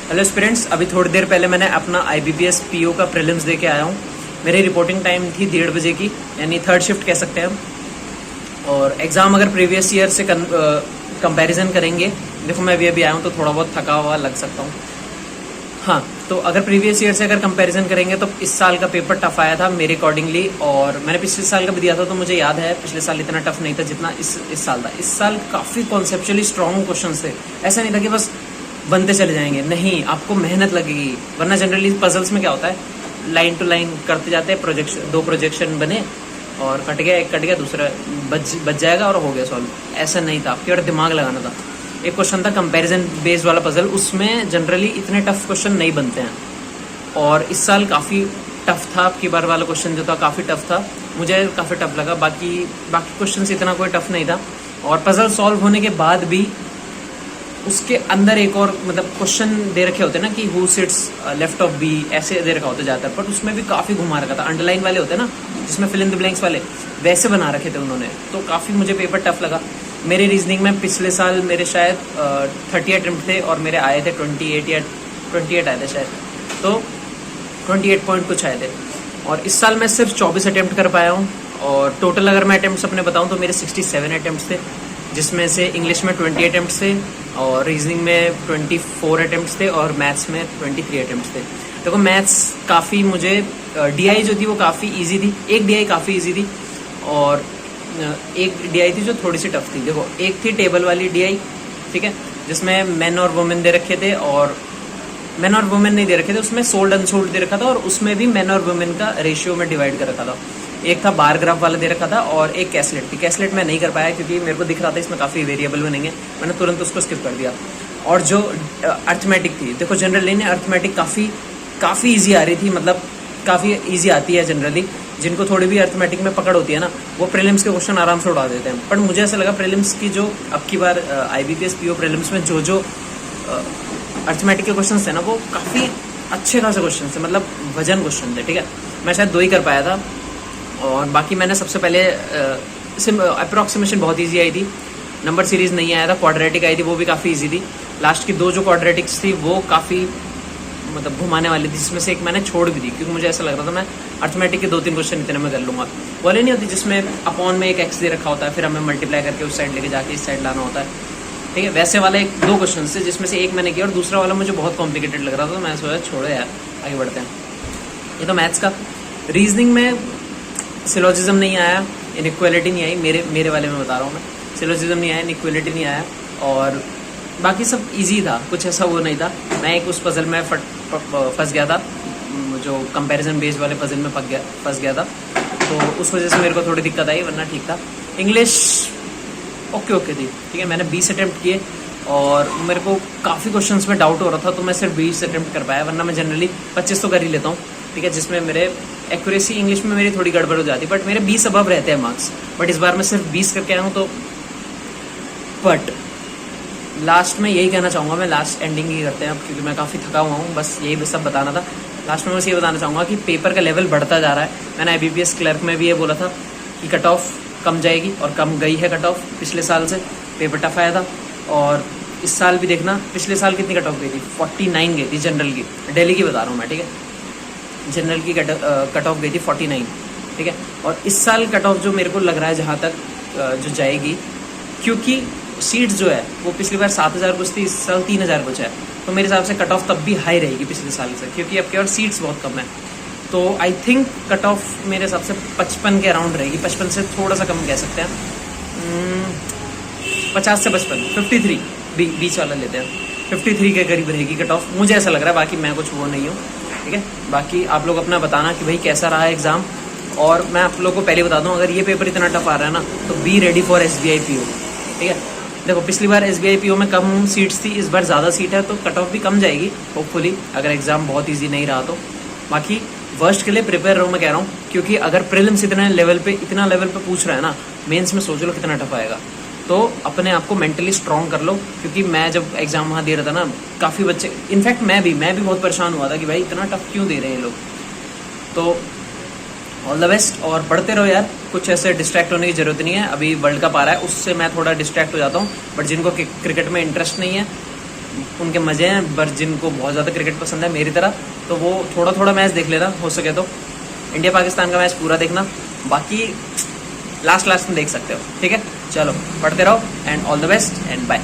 Hello students, अभी थोड़ी देर पहले मैंने अपना IBPS PO का प्रीलिम्स दे के आया हूँ। मेरी रिपोर्टिंग टाइम थी 1:30 बजे की, यानी थर्ड शिफ्ट कह सकते हैं हम। और एग्ज़ाम अगर प्रीवियस ईयर से कंपैरिजन करेंगे, देखो मैं अभी आया हूँ तो थोड़ा बहुत थका हुआ लग सकता हूँ। हाँ, तो अगर प्रीवियस ईयर से अगर कंपैरिजन करेंगे तो इस साल का पेपर टफ आया था मेरे अकॉर्डिंगली। और मैंने पिछले साल का भी दिया था तो मुझे याद है पिछले साल इतना टफ नहीं था जितना इस साल था। इस साल काफ़ी कॉन्सेप्चुअली स्ट्रॉन्ग क्वेश्चन थे। ऐसा नहीं था कि बस बनते चले जाएंगे, नहीं, आपको मेहनत लगेगी। वरना जनरली पजल्स में क्या होता है, लाइन टू लाइन करते जाते हैं, प्रोजेक्शन 2 प्रोजेक्शन बने और कट गया, एक कट गया, दूसरा बच जाएगा और हो गया सॉल्व। ऐसा नहीं था, आपके और दिमाग लगाना था। एक क्वेश्चन था कंपैरिजन बेस्ड वाला पजल, उसमें जनरली इतने टफ क्वेश्चन नहीं बनते हैं। और इस साल काफ़ी टफ था, आपकी बार वाला क्वेश्चन जो था काफ़ी टफ था, मुझे काफ़ी टफ लगा। बाकी क्वेश्चन इतना कोई टफ नहीं था। और पजल सॉल्व होने के बाद भी उसके अंदर एक और मतलब क्वेश्चन दे रखे होते हैं ना कि who sits left of B, ऐसे दे रखा होता जाता है। पर उसमें भी काफ़ी घुमा रखा था, अंडरलाइन वाले होते हैं ना जिसमें फिल इन द ब्लैंक्स वाले, वैसे बना रखे थे उन्होंने। तो काफ़ी मुझे पेपर टफ लगा। मेरे रीजनिंग में पिछले साल मेरे शायद 30 अटेम्प्ट थे और मेरे आए थे 28 या 28 आए थे शायद, तो 28 पॉइंट कुछ आए थे। और इस साल मैं सिर्फ 24 अटेम्प्ट कर पाया हूँ। और टोटल अगर मैं अटेम्प्ट्स अपने बताऊँ तो मेरे 67 अटेम्प्ट्स थे, जिसमें से इंग्लिश में 20 अटेम्प्ट्स थे और रीजनिंग में 24 अटेम्प्ट्स थे और मैथ्स में 23 अटेम्प्ट्स थे। देखो मैथ्स काफ़ी मुझे DI जो थी वो काफ़ी इजी थी, एक DI काफ़ी इजी थी और एक DI थी जो थोड़ी सी टफ थी। देखो एक थी टेबल वाली DI, ठीक है, जिसमें मेन और वुमेन दे रखे थे और मेन और वुमेन नहीं दे रखे थे, उसमें सोल्ड अनसोल्ड दे रखा था और उसमें भी मेन और वुमेन का रेशियो में डिवाइड कर रखा था। एक था बार ग्राफ वाला दे रखा था और एक कैसलेट थी। कैसलेट मैं नहीं कर पाया क्योंकि मेरे को दिख रहा था इसमें काफ़ी वेरिएबल बनेंगे, मैंने तुरंत उसको स्किप कर दिया। और जो अर्थमेटिक थी, देखो जनरली ने अर्थमेटिक काफ़ी ईजी आ रही थी, मतलब काफ़ी ईजी आती है जनरली। जिनको थोड़ी भी अर्थमेटिक में पकड़ होती है ना, वो प्रीलिम्स के क्वेश्चन आराम से उड़ा देते हैं। पर मुझे ऐसा लगा प्रीलिम्स की जो अब की बार IBPS PO प्रीलिम्स में जो अर्थमेटिक के क्वेश्चन थे ना, वो काफ़ी अच्छे खासे क्वेश्चन थे, मतलब वजन क्वेश्चन थे, ठीक है। मैं शायद 2 ही कर पाया था। और बाकी मैंने सबसे पहले अप्रॉक्सीमेशन बहुत इजी आई थी, नंबर सीरीज नहीं आया था, क्वाड्रेटिक आई थी, वो भी काफ़ी इजी थी। लास्ट की 2 जो क्वाड्रेटिक्स थी वो काफ़ी मतलब घुमाने वाली थी, जिसमें से एक मैंने छोड़ भी दी क्योंकि मुझे ऐसा लग रहा था मैं अर्थमेटिक के 2-3 क्वेश्चन इतने में कर लूँगा। वाले नहीं होती जिसमें अपॉन में एक x दे रखा होता है, फिर हमें मल्टीप्लाई करके उस साइड लेके जाके इस साइड लाना होता है, ठीक है। वैसे वाले 2 क्वेश्चन थे जिसमें से एक मैंने किया और दूसरा वाला मुझे बहुत कॉम्प्लिकेटेड लग रहा था, तो मैं सोचा छोड़ो यार, आगे बढ़ते हैं। ये तो मैथ्स का। रीजनिंग में सिलोजिज्म नहीं आया, इनइक्वालिटी नहीं आई, मेरे वाले में बता रहा हूँ मैं, सिलोजिज्म नहीं आया, इनइक्वालिटी नहीं आया और बाकी सब इजी था, कुछ ऐसा वो नहीं था। मैं एक उस पजल में फंस गया था, जो कंपैरिजन बेस्ड वाले पजल में फंस गया था, तो उस वजह से मेरे को थोड़ी दिक्कत आई, वरना ठीक था। इंग्लिश ओके थी, ठीक है। मैंने 20 अटेम्प्ट किए और मेरे को काफ़ी क्वेश्चंस में डाउट हो रहा था, तो मैं सिर्फ 20 अटेम्प्ट कर पाया, वरना मैं जनरली 25 तो कर ही लेता हूँ, ठीक है। जिसमें मेरे एक्यूरेसी इंग्लिश में मेरी थोड़ी गड़बड़ हो जाती, बट मेरे 20 अबव रहते हैं मार्क्स। बट इस बार मैं सिर्फ 20 करके आया हूँ, तो बट लास्ट में यही कहना चाहूँगा, मैं लास्ट एंडिंग ही करते हैं अब क्योंकि मैं काफ़ी थका हुआ हूँ, बस यही सब बताना था। लास्ट में बस ये बताना चाहूँगा कि पेपर का लेवल बढ़ता जा रहा है। मैंने IBPS क्लर्क में भी ये बोला था कि कट ऑफ कम जाएगी और कम गई है कट ऑफ। पिछले साल से पेपर टफ आया था और इस साल भी देखना, पिछले साल कितनी कट ऑफ गई थी, 49 गई थी जनरल की, दिल्ली की बता रहा हूँ मैं, ठीक है। जनरल की कट ऑफ गई थी 49, ठीक है। और इस साल कट ऑफ जो मेरे को लग रहा है जहाँ तक जो जाएगी, क्योंकि सीट्स जो है वो पिछली बार 7000 कुछ थी, इस साल 3000 कुछ है, तो मेरे हिसाब से कट ऑफ तब भी हाई रहेगी पिछले साल से, क्योंकि अब क्या और सीट्स बहुत कम है। तो आई थिंक कट ऑफ मेरे हिसाब से 55 के अराउंड रहेगी, 55 से थोड़ा सा कम कह सकते हैं, 50 से 55, 53 बीच वाला लेते हैं, 53 के करीब रहेगी कट ऑफ, मुझे ऐसा लग रहा है। बाकी मैं कुछ वो नहीं हूँ, ठीक है। बाकी आप लोग अपना बताना कि भाई कैसा रहा है एग्ज़ाम। और मैं आप लोगों को पहले बता दूँ, अगर ये पेपर इतना टफ आ रहा है ना, तो be ready for SBI PO, ठीक है। देखो पिछली बार SBI PO में कम सीट्स थी, इस बार ज़्यादा सीट है, तो कट ऑफ भी कम जाएगी होपफुली, अगर एग्ज़ाम बहुत ईजी नहीं रहा तो। बाकी वर्स्ट के लिए प्रिपेयर रहो, मैं कह रहा हूँ, क्योंकि अगर प्रीलिम्स इतने लेवल पे पूछ रहा है ना, मेंस में सोच लो कितना टफ आएगा। तो अपने आप को मेंटली स्ट्रॉन्ग कर लो, क्योंकि मैं जब एग्ज़ाम वहाँ दे रहा था ना, काफ़ी बच्चे, इनफैक्ट मैं भी बहुत परेशान हुआ था कि भाई इतना टफ क्यों दे रहे हैं लोग। तो ऑल द बेस्ट और पढ़ते रहो यार, कुछ ऐसे डिस्ट्रैक्ट होने की ज़रूरत नहीं है। अभी वर्ल्ड कप आ रहा है, उससे मैं थोड़ा डिस्ट्रैक्ट हो जाता हूँ, बट जिनको क्रिकेट में इंटरेस्ट नहीं है उनके मजे हैं, पर जिनको बहुत ज़्यादा क्रिकेट पसंद है मेरी तरह, तो वो थोड़ा थोड़ा मैच देख लेना, हो सके तो इंडिया पाकिस्तान का मैच पूरा देखना, बाकी लास्ट में देख सकते हो। ठीक है, चलो पढ़ते रहो and all the best and bye.